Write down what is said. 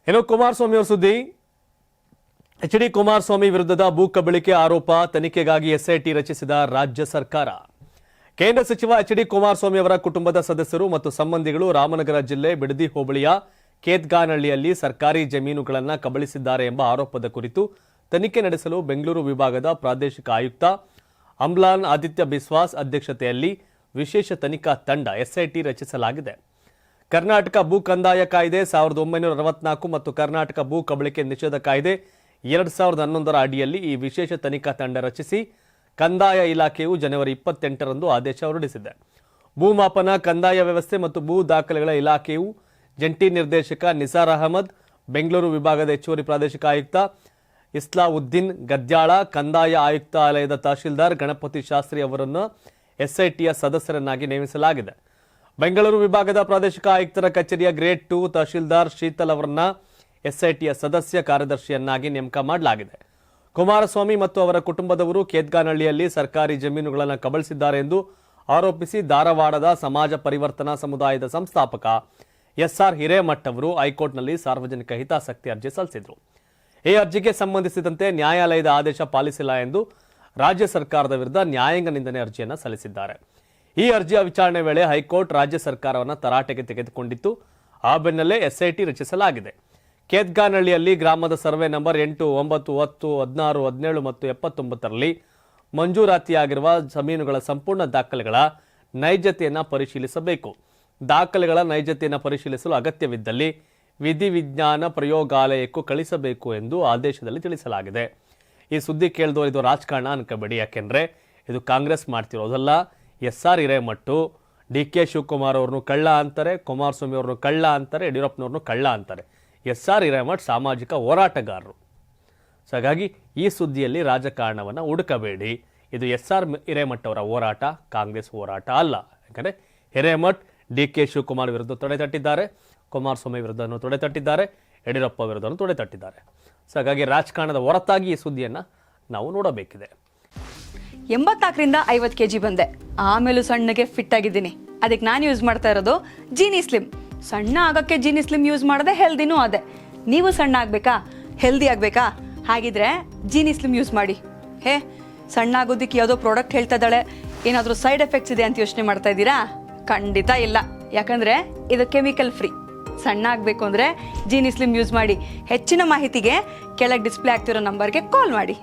ಇನ್ನು ಕುಮಾರಸ್ವಾಮಿ ಅವರ ಸುದ್ದಿ. ಎಚ್.ಡಿ. ಕುಮಾರಸ್ವಾಮಿ ವಿರುದ್ಧದ ಭೂ ಕಬಳಿಕೆ ಆರೋಪ ತನಿಖೆಗಾಗಿ ಎಸ್ಐಟಿ ರಚಿಸಿದ ರಾಜ್ಯ ಸರ್ಕಾರ. ಕೇಂದ್ರ ಸಚಿವ ಎಚ್.ಡಿ. ಕುಮಾರಸ್ವಾಮಿ ಅವರ ಕುಟುಂಬದ ಸದಸ್ಯರು ಮತ್ತು ಸಂಬಂಧಿಗಳು ರಾಮನಗರ ಜಿಲ್ಲೆ ಬಿಡದಿ ಹೋಬಳಿಯ ಕೇತ್ಗಾನಹಳ್ಳಿಯಲ್ಲಿ ಸರ್ಕಾರಿ ಜಮೀನುಗಳನ್ನು ಕಬಳಿಸಿದ್ದಾರೆ ಎಂಬ ಆರೋಪದ ಕುರಿತು ತನಿಖೆ ನಡೆಸಲು ಬೆಂಗಳೂರು ವಿಭಾಗದ ಪ್ರಾದೇಶಿಕ ಆಯುಕ್ತ ಅಮ್ಲಾನ್ ಆದಿತ್ಯ ಬಿಸ್ವಾಸ್ ಅಧ್ಯಕ್ಷತೆಯಲ್ಲಿ ವಿಶೇಷ ತನಿಖಾ ತಂಡ ಎಸ್ಐಟಿ ರಚಿಸಲಾಗಿದೆ. ಕರ್ನಾಟಕ ಭೂ ಕಂದಾಯ ಕಾಯ್ದೆ 1964 ಮತ್ತು ಕರ್ನಾಟಕ ಭೂ ಕಬಳಿಕೆ ನಿಷೇಧ ಕಾಯ್ದೆ 2011ರ ಅಡಿಯಲ್ಲಿ ಈ ವಿಶೇಷ ತನಿಖಾ ತಂಡ ರಚಿಸಿ ಕಂದಾಯ ಇಲಾಖೆಯು ಜನವರಿ 28ರಂದು ಆದೇಶ ಹೊರಡಿಸಿದೆ. ಭೂಮಾಪನ, ಕಂದಾಯ ವ್ಯವಸ್ಥೆ ಮತ್ತು ಭೂ ದಾಖಲೆಗಳ ಇಲಾಖೆಯು ಜಂಟಿ ನಿರ್ದೇಶಕ ನಿಸಾರ್ ಅಹಮದ್, ಬೆಂಗಳೂರು ವಿಭಾಗದ ಹೆಚ್ಚುವರಿ ಪ್ರಾದೇಶಿಕ ಆಯುಕ್ತ ಇಸ್ಲಾವುದ್ದೀನ್ ಗದ್ಯಾಳ, ಕಂದಾಯ ಆಯುಕ್ತಾಲಯದ ತಹಶೀಲ್ದಾರ್ ಗಣಪತಿ ಶಾಸ್ತ್ರಿ ಅವರನ್ನು ಎಸ್ಐಟಿಯ ಸದಸ್ಯರನ್ನಾಗಿ ನೇಮಿಸಲಾಗಿದೆ. ಬೆಂಗಳೂರು ವಿಭಾಗದ ಪ್ರಾದೇಶಿಕ ಆಯುಕ್ತರ ಕಚೇರಿಯ ಗ್ರೇಡ್ 2 ತಹಶೀಲ್ದಾರ್ ಶೀತಲ್ ಅವರನ್ನ ಎಸ್ಐಟಿಯ ಸದಸ್ಯ ಕಾರ್ಯದರ್ಶಿಯನ್ನಾಗಿ ನೇಮಕ ಮಾಡಲಾಗಿದೆ. ಕುಮಾರಸ್ವಾಮಿ ಮತ್ತು ಅವರ ಕುಟುಂಬದವರು ಕೇತ್ಗಾನಹಳ್ಳಿಯಲ್ಲಿ ಸರ್ಕಾರಿ ಜಮೀನುಗಳನ್ನು ಕಬಳಿಸಿದ್ದಾರೆ ಎಂದು ಆರೋಪಿಸಿ ಧಾರವಾಡದ ಸಮಾಜ ಪರಿವರ್ತನಾ ಸಮುದಾಯದ ಸಂಸ್ಥಾಪಕ ಎಸ್ಆರ್ ಹಿರೇಮಠ್ ಅವರು ಹೈಕೋರ್ಟ್ನಲ್ಲಿ ಸಾರ್ವಜನಿಕ ಹಿತಾಸಕ್ತಿ ಅರ್ಜಿ ಸಲ್ಲಿಸಿದರು. ಈ ಅರ್ಜಿಗೆ ಸಂಬಂಧಿಸಿದಂತೆ ನ್ಯಾಯಾಲಯದ ಆದೇಶ ಪಾಲಿಸಿಲ್ಲ ಎಂದು ರಾಜ್ಯ ಸರ್ಕಾರದ ವಿರುದ್ಧ ನ್ಯಾಯಾಂಗ ನಿಂದನೆ ಅರ್ಜಿಯನ್ನು ಸಲ್ಲಿಸಿದ್ದಾರೆ. ಈ ಅರ್ಜಿಯ ವಿಚಾರಣೆ ವೇಳೆ ಹೈಕೋರ್ಟ್ ರಾಜ್ಯ ಸರ್ಕಾರವನ್ನು ತರಾಟೆಗೆ ತೆಗೆದುಕೊಂಡಿತ್ತು. ಆ ಬೆನ್ನಲ್ಲೇ ಎಸ್ಐಟಿ ರಚಿಸಲಾಗಿದೆ. ಕೇತ್ಗಾನಹಳ್ಳಿಯಲ್ಲಿ ಗ್ರಾಮದ ಸರ್ವೆ ನಂಬರ್ 8, 9, 10, 16, 17 ಮತ್ತು 79ರಲ್ಲಿ ಮಂಜೂರಾತಿಯಾಗಿರುವ ಜಮೀನುಗಳ ಸಂಪೂರ್ಣ ದಾಖಲೆಗಳ ನೈಜತೆಯನ್ನು ಪರಿಶೀಲಿಸಬೇಕು. ದಾಖಲೆಗಳ ನೈಜತೆಯನ್ನು ಪರಿಶೀಲಿಸಲು ಅಗತ್ಯವಿದ್ದಲ್ಲಿ ವಿಧಿವಿಜ್ಞಾನ ಪ್ರಯೋಗಾಲಯಕ್ಕೂ ಕಳಿಸಬೇಕು ಎಂದು ಆದೇಶದಲ್ಲಿ ತಿಳಿಸಲಾಗಿದೆ. ಈ ಸುದ್ದಿ ಕೇಳಿದವರು ಇದು ರಾಜಕಾರಣ ಅನ್ಕೋಬೇಡಿ, ಯಾಕೆಂದ್ರೆ ಇದು ಕಾಂಗ್ರೆಸ್ ಮಾಡ್ತಿರೋದಲ್ಲ. ಎಸ್ಆರ್ ಹಿರೇಮಠ್ ಡಿ.ಕೆ. ಶಿವಕುಮಾರ್ ಅವ್ರನ್ನು ಕಳ್ಳ ಅಂತಾರೆ, ಕುಮಾರಸ್ವಾಮಿ ಅವ್ರನ್ನು ಕಳ್ಳ ಅಂತಾರೆ, ಯಡಿಯೂರಪ್ಪನವ್ರನ್ನು ಕಳ್ಳ ಅಂತಾರೆ. ಎಸ್ಆರ್ ಹಿರೇಮಠ್ ಸಾಮಾಜಿಕ ಹೋರಾಟಗಾರರು. ಸೊ ಹಾಗಾಗಿ ಈ ಸುದ್ದಿಯಲ್ಲಿ ರಾಜಕಾರಣವನ್ನು ಹುಡುಕಬೇಡಿ. ಇದು ಎಸ್ಆರ್ ಹಿರೇಮಠ್ ಅವರ ಹೋರಾಟ, ಕಾಂಗ್ರೆಸ್ ಹೋರಾಟ ಅಲ್ಲ. ಯಾಕಂದರೆ ಹಿರೇಮಠ್ ಡಿ.ಕೆ. ಶಿವಕುಮಾರ್ ವಿರುದ್ಧ ತೊಡೆತಟ್ಟಿದ್ದಾರೆ, ಕುಮಾರಸ್ವಾಮಿ ವಿರುದ್ಧನೂ ತೊಡೆತಟ್ಟಿದ್ದಾರೆ, ಯಡಿಯೂರಪ್ಪ ವಿರುದ್ಧನೂ ತೊಡೆತಟ್ಟಿದ್ದಾರೆ. ಸೊ ಹಾಗಾಗಿ ರಾಜಕಾರಣದ ಹೊರತಾಗಿ ಈ ಸುದ್ದಿಯನ್ನು ನಾವು ನೋಡಬೇಕಿದೆ. 84ರಿಂದ 50 kg ಬಂದೆ, ಆಮೇಲೂ ಸಣ್ಣಗೆ ಫಿಟ್ ಆಗಿದ್ದೀನಿ. ಅದಕ್ಕೆ ನಾನು ಯೂಸ್ ಮಾಡ್ತಾ ಇರೋದು ಜೀನಿ ಸ್ಲಿಮ್. ಸಣ್ಣ ಆಗೋಕ್ಕೆ ಜೀನಿ ಸ್ಲಿಮ್ ಯೂಸ್ ಮಾಡಿದೆ, ಹೆಲ್ದಿನೂ ಅದೇ. ನೀವು ಸಣ್ಣ ಆಗಬೇಕಾ, ಹೆಲ್ದಿ ಆಗಬೇಕಾ? ಹಾಗಿದ್ರೆ ಜೀನಿ ಸ್ಲಿಮ್ ಯೂಸ್ ಮಾಡಿ. ಸಣ್ಣ ಆಗೋದಕ್ಕೆ ಯಾವುದೋ ಪ್ರಾಡಕ್ಟ್ ಹೇಳ್ತಾ ಇದ್ದಾಳೆ, ಏನಾದರೂ ಸೈಡ್ ಎಫೆಕ್ಟ್ಸ್ ಇದೆ ಅಂತ ಯೋಚನೆ ಮಾಡ್ತಾ ಇದ್ದೀರಾ? ಖಂಡಿತ ಇಲ್ಲ, ಯಾಕಂದರೆ ಇದು ಕೆಮಿಕಲ್ ಫ್ರೀ. ಸಣ್ಣ ಆಗಬೇಕು ಅಂದರೆ ಜೀನಿ ಸ್ಲಿಮ್ ಯೂಸ್ ಮಾಡಿ. ಹೆಚ್ಚಿನ ಮಾಹಿತಿಗೆ ಕೆಳಗೆ ಡಿಸ್ಪ್ಲೇ ಆಗ್ತಿರೋ ನಂಬರ್ಗೆ ಕಾಲ್ ಮಾಡಿ.